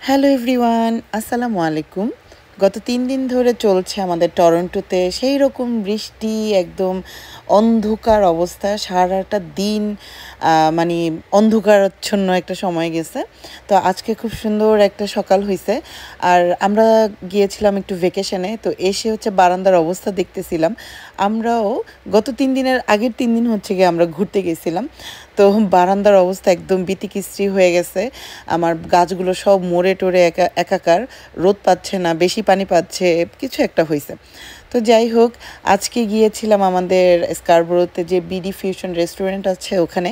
Hello everyone, আসসালামু আলাইকুম। গত ৩ দিন ধরে চলছে আমাদের টরন্টোতে সেই রকম বৃষ্টি, একদম অন্ধকার অবস্থা। সারাটা দিন মানে অন্ধকারাচ্ছন্ন একটা সময় গেছে। তো আজকে খুব সুন্দর একটা সকাল হইছে। আর আমরা গিয়েছিলাম একটু ভ্যাকেশনে। তো এসে হচ্ছে বারান্দার অবস্থা দেখতেছিলাম। আমরাও গত ৩ দিনের আগের ৩ দিন হচ্ছে গিয়ে আমরা ঘুরতে গেছিলাম। তো বারান্দার অবস্থা একদম বিতিকিচ্ছিরি হয়ে গেছে। আমার গাছগুলো সব মরে টরে একাকার, রোদ পাচ্ছে না, বেশি পানি পাচ্ছে, কিছু একটা হইছে। তো যাই হোক, আজকে গিয়েছিলাম আমাদের স্কারবোরোতে যে বিডি ফিউশন রেস্টুরেন্ট আছে ওখানে।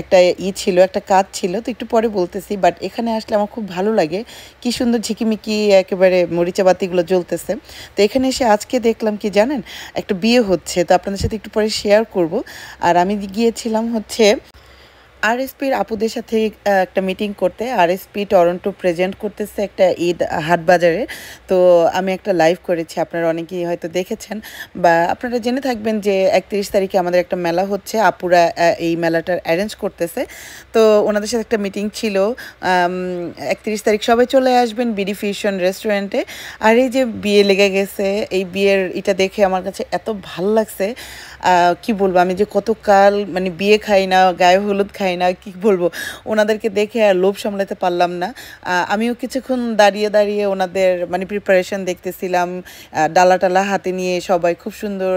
একটা ছিল, একটা কাজ ছিল, তো একটু পরে বলতেছি। বাট এখানে আসলে আমার খুব ভালো লাগে, কি সুন্দর ঝিকিমিকি একেবারে মরিচা বাতিগুলো জ্বলতেছে। তো এখানে এসে আজকে দেখলাম কি জানেন, একটা বিয়ে হচ্ছে, তো আপনাদের সাথে একটু পরে শেয়ার করব। আর আমি গিয়েছিলাম হচ্ছে আরএসপির আপুদের সাথে একটা মিটিং করতে। আরএসপি টরন্টো প্রেজেন্ট করতেছে একটা ঈদ হাটবাজারে। তো আমি একটা লাইভ করেছি, আপনারা অনেকেই হয়তো দেখেছেন বা আপনারা জেনে থাকবেন যে ৩১ তারিখে আমাদের একটা মেলা হচ্ছে, আপুরা এই মেলাটার অ্যারেঞ্জ করতেছে। তো ওনাদের সাথে একটা মিটিং ছিল। ৩১ তারিখ সবাই চলে আসবেন বিডি ফিউশন রেস্টুরেন্টে। আর এই যে বিয়ে লেগে গেছে, এই বিয়ের এটা দেখে আমার কাছে এত ভাল লাগছে। কি বলবো, আমি যে কতকাল মানে বিয়ে খাই না, গায়ে হলুদ খাই না, কি বলবো, ওনাদেরকে দেখে আর লোভ সামলাতে পারলাম না। আমিও কিছুক্ষণ দাঁড়িয়ে দাঁড়িয়ে ওনাদের মানে প্রিপারেশন দেখতেছিলাম। ডালা টালা হাতে নিয়ে সবাই খুব সুন্দর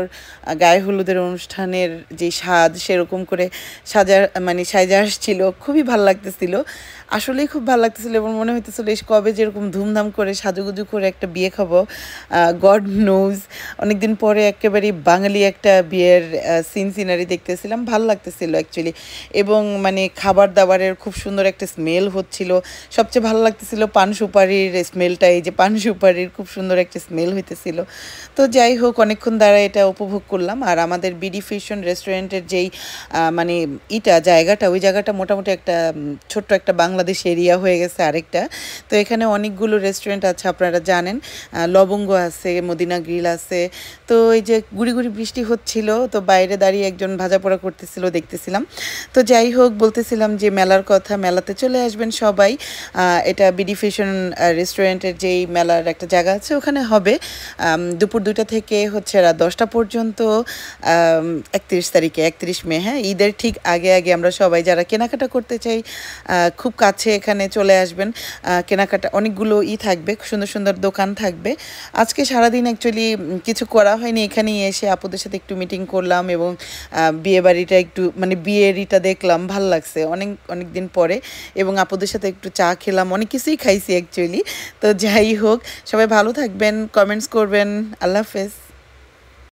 গায়ে হলুদের অনুষ্ঠানের যে সাজ সেরকম করে সাজা আসছিল, খুবই ভালো লাগতেছিল। আসলেই খুব ভালো লাগতেছিল এবং মনে হইতেছিল এই কবে যেরকম ধুমধাম করে সাজুগুজু করে একটা বিয়ে খাবো। গড নোজ, অনেকদিন পরে একেবারে বাঙালি একটা বিয়ের সিনারি দেখতেছিলাম, ভালো লাগতেছিল অ্যাকচুয়ালি। এবং মানে খাবার দাবারের খুব সুন্দর একটা স্মেল হচ্ছিল। সবচেয়ে ভালো লাগতেছিল পান সুপারির স্মেলটা, এই যে পান সুপারির খুব সুন্দর একটা স্মেল হইতেছিল। তো যাই হোক, অনেকক্ষণ দ্বারা এটা উপভোগ করলাম। আর আমাদের বিডি ফিউশন রেস্টুরেন্টের যেই মানে জায়গাটা, ওই জায়গাটা মোটামুটি একটা ছোট্ট একটা বাংলাদেশ এরিয়া হয়ে গেছে আরেকটা। তো এখানে অনেকগুলো রেস্টুরেন্ট আছে, আপনারা জানেন। লবঙ্গ আছে, মদিনা গ্রিল আছে। তো এই যে গুড়ি গুড়ি বৃষ্টি হচ্ছিল, তো বাইরে দাঁড়িয়ে একজন ভাজা পোড়া করতেছিল, দেখতেছিলাম। তো যাই হোক, বলতেছিলাম যে মেলার কথা, মেলাতে চলে আসবেন সবাই। এটা বিডি ফিউশন রেস্টুরেন্টের যেই মেলার একটা জায়গা আছে ওখানে হবে দুপুর 2টা থেকে হচ্ছে রাত 10টা পর্যন্ত। ৩১ তারিখে, 31 মে, হ্যাঁ, ঈদের ঠিক আগে আগে আমরা সবাই যারা কেনাকাটা করতে চাই খুব কাছে এখানে চলে আসবেন। কেনাকাটা অনেকগুলো থাকবে, সুন্দর সুন্দর দোকান থাকবে। আজকে সারাদিন অ্যাকচুয়ালি কিছু করা হয়নি, এখানেই এসে আপুদের সাথে একটু মিটিং করলাম এবং বিয়ে বাড়িটা একটু মানে বিয়েরিটা দেখলাম, ভাল লাগছে অনেক অনেক দিন পরে। এবং আপুদের সাথে একটু চা খেলাম, অনেক কিছুই খাইছি অ্যাকচুয়ালি। তো যাই হোক, সবাই ভালো থাকবেন, কমেন্টস করবেন। আল্লাহ হাফেজ।